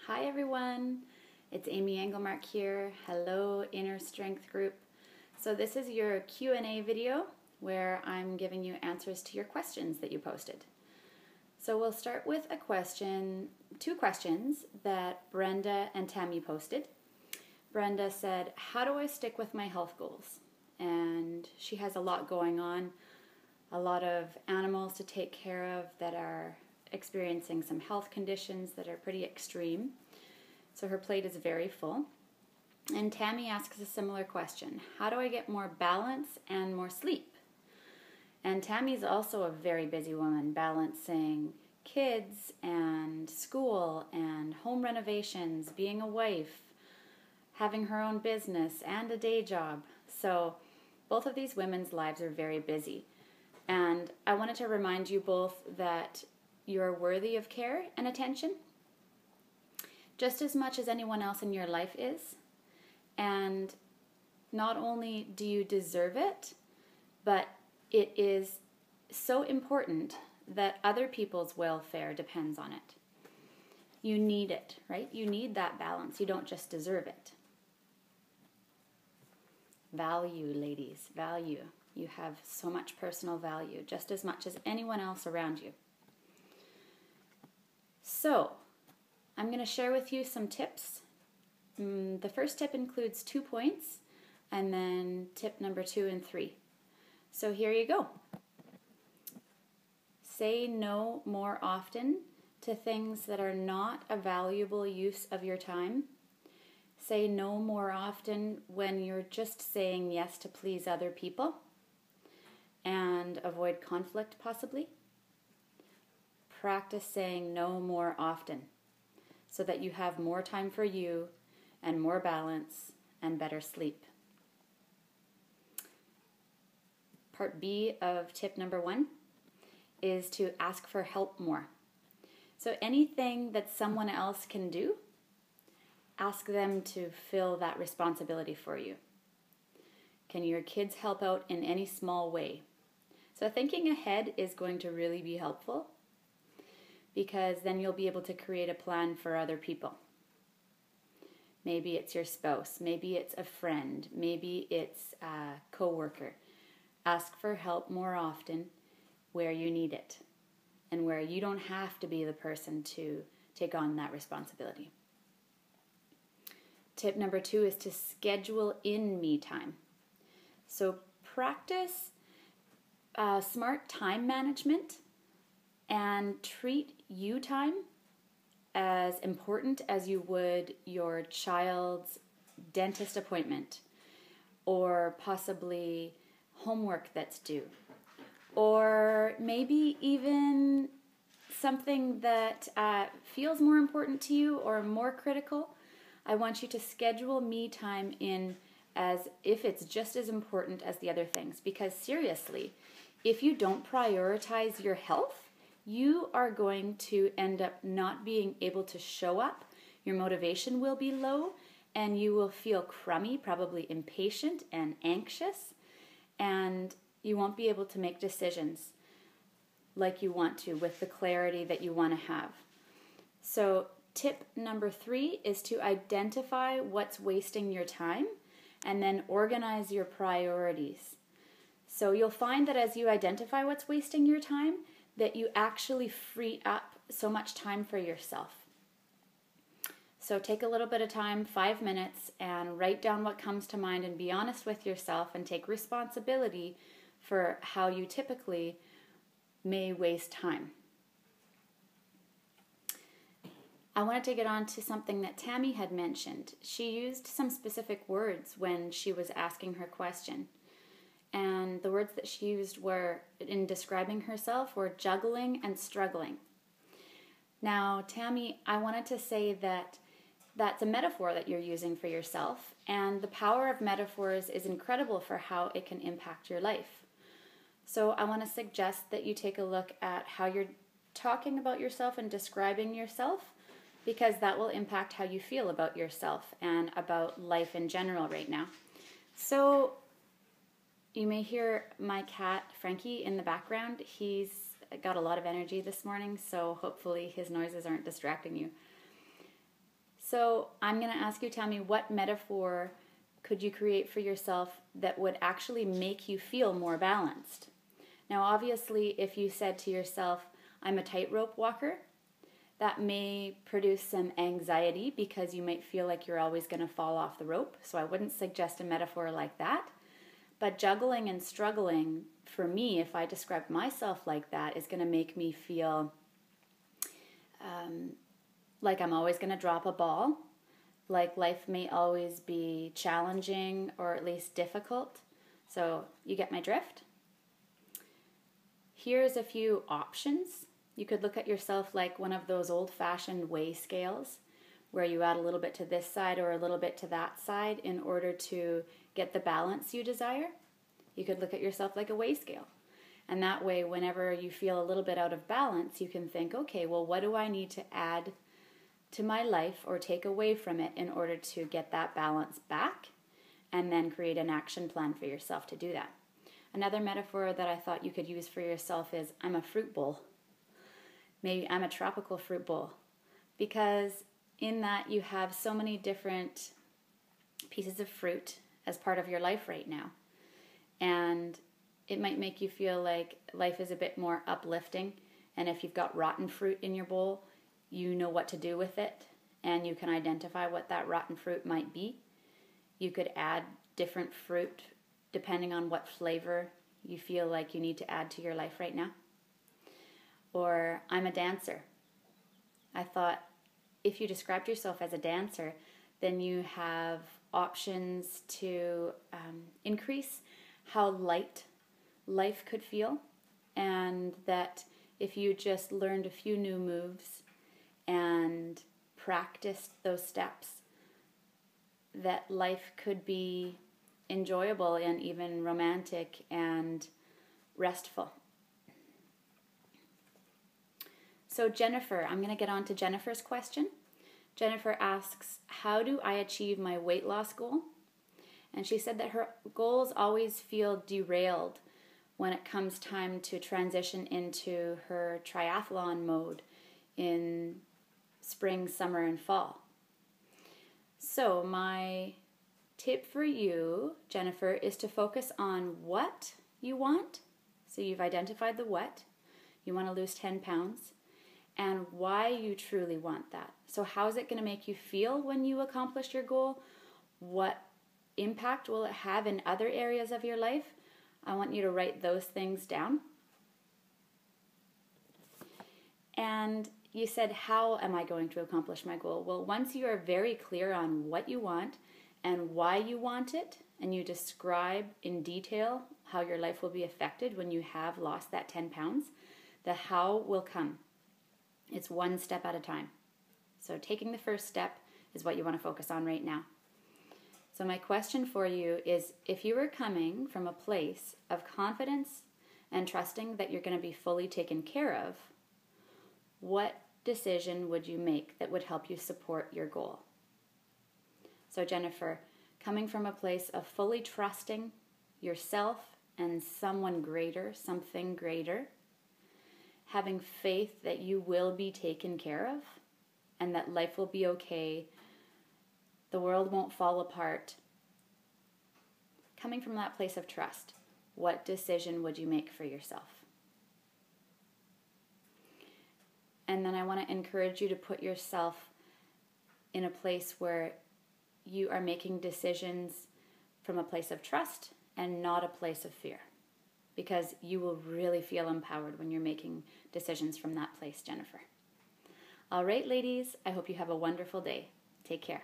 Hi everyone, it's Amy Engelmark here. Hello Inner Strength Group. So this is your Q&A video where I'm giving you answers to your questions that you posted. So we'll start with two questions that Brenda and Tammy posted. Brenda said, how do I stick with my health goals? And she has a lot going on, a lot of animals to take care of that are experiencing some health conditions that are pretty extreme. So her plate is very full. And Tammy asks a similar question. How do I get more balance and more sleep? And Tammy's also a very busy woman, balancing kids and school and home renovations, being a wife, having her own business and a day job. So both of these women's lives are very busy. And I wanted to remind you both that you're worthy of care and attention just as much as anyone else in your life is. And not only do you deserve it, but it is so important that other people's welfare depends on it. You need it, right? You need that balance. You don't just deserve it. Value, ladies, value. You have so much personal value, just as much as anyone else around you. So, I'm going to share with you some tips. The first tip includes 2 points, and then tip number 2 and 3. So here you go. Say no more often to things that are not a valuable use of your time. Say no more often when you're just saying yes to please other people and avoid conflict possibly. Practice saying no more often so that you have more time for you and more balance and better sleep. Part B of tip number 1 is to ask for help more. So anything that someone else can do, ask them to fill that responsibility for you. Can your kids help out in any small way? So thinking ahead is going to really be helpful, because then you'll be able to create a plan for other people. Maybe it's your spouse, maybe it's a friend, maybe it's a coworker. Ask for help more often where you need it and where you don't have to be the person to take on that responsibility. Tip number 2 is to schedule in me time. So practice smart time management and treat you time as important as you would your child's dentist appointment, or possibly homework that's due, or maybe even something that feels more important to you or more critical. I want you to schedule me time in as if it's just as important as the other things, because seriously, if you don't prioritize your health, you are going to end up not being able to show up. Your motivation will be low, and you will feel crummy, probably impatient and anxious, and you won't be able to make decisions like you want to with the clarity that you want to have. So tip number 3 is to identify what's wasting your time and then organize your priorities. So you'll find that as you identify what's wasting your time, that you actually free up so much time for yourself. So take a little bit of time, 5 minutes, and write down what comes to mind and be honest with yourself and take responsibility for how you typically may waste time. I wanted to get on to something that Tammy had mentioned. She used some specific words when she was asking her question. And the words that she used were, in describing herself, were juggling and struggling. Now, Tammy, I wanted to say that that's a metaphor that you're using for yourself, and the power of metaphors is incredible for how it can impact your life. So I want to suggest that you take a look at how you're talking about yourself and describing yourself, because that will impact how you feel about yourself and about life in general right now. So you may hear my cat, Frankie, in the background. He's got a lot of energy this morning, so hopefully his noises aren't distracting you. So I'm going to ask you, tell me, what metaphor could you create for yourself that would actually make you feel more balanced? Now, obviously, if you said to yourself, I'm a tightrope walker, that may produce some anxiety because you might feel like you're always going to fall off the rope. So I wouldn't suggest a metaphor like that. But juggling and struggling, for me, if I describe myself like that, is going to make me feel like I'm always going to drop a ball, like life may always be challenging or at least difficult. So you get my drift? Here's a few options. You could look at yourself like one of those old-fashioned weigh scales where you add a little bit to this side or a little bit to that side in order to get the balance you desire. You could look at yourself like a weigh scale. And that way, whenever you feel a little bit out of balance, you can think, okay, well, what do I need to add to my life or take away from it in order to get that balance back? And then create an action plan for yourself to do that. Another metaphor that I thought you could use for yourself is, I'm a fruit bowl. Maybe I'm a tropical fruit bowl. Because in that you have so many different pieces of fruit as part of your life right now. And it might make you feel like life is a bit more uplifting. And if you've got rotten fruit in your bowl, you know what to do with it. And you can identify what that rotten fruit might be. You could add different fruit depending on what flavor you feel like you need to add to your life right now. Or, I'm a dancer. I thought if you described yourself as a dancer, then you have options to increase how light life could feel, and that if you just learned a few new moves and practiced those steps, that life could be enjoyable and even romantic and restful. So Jennifer, I'm going to get on to Jennifer's question. Jennifer asks, how do I achieve my weight loss goal? And she said that her goals always feel derailed when it comes time to transition into her triathlon mode in spring, summer, and fall. So my tip for you, Jennifer, is to focus on what you want. So you've identified the what. You want to lose 10 pounds. And why you truly want that. So how is it going to make you feel when you accomplish your goal? What impact will it have in other areas of your life? I want you to write those things down. And you said, how am I going to accomplish my goal? Well, once you are very clear on what you want and why you want it, and you describe in detail how your life will be affected when you have lost that 10 pounds, the how will come. It's one step at a time. So taking the first step is what you want to focus on right now. So my question for you is, if you were coming from a place of confidence and trusting that you're going to be fully taken care of, what decision would you make that would help you support your goal? So Jennifer, coming from a place of fully trusting yourself and someone greater, something greater, having faith that you will be taken care of and that life will be okay, the world won't fall apart. Coming from that place of trust, what decision would you make for yourself? And then I want to encourage you to put yourself in a place where you are making decisions from a place of trust and not a place of fear. Because you will really feel empowered when you're making decisions from that place, Jennifer. All right, ladies, I hope you have a wonderful day. Take care.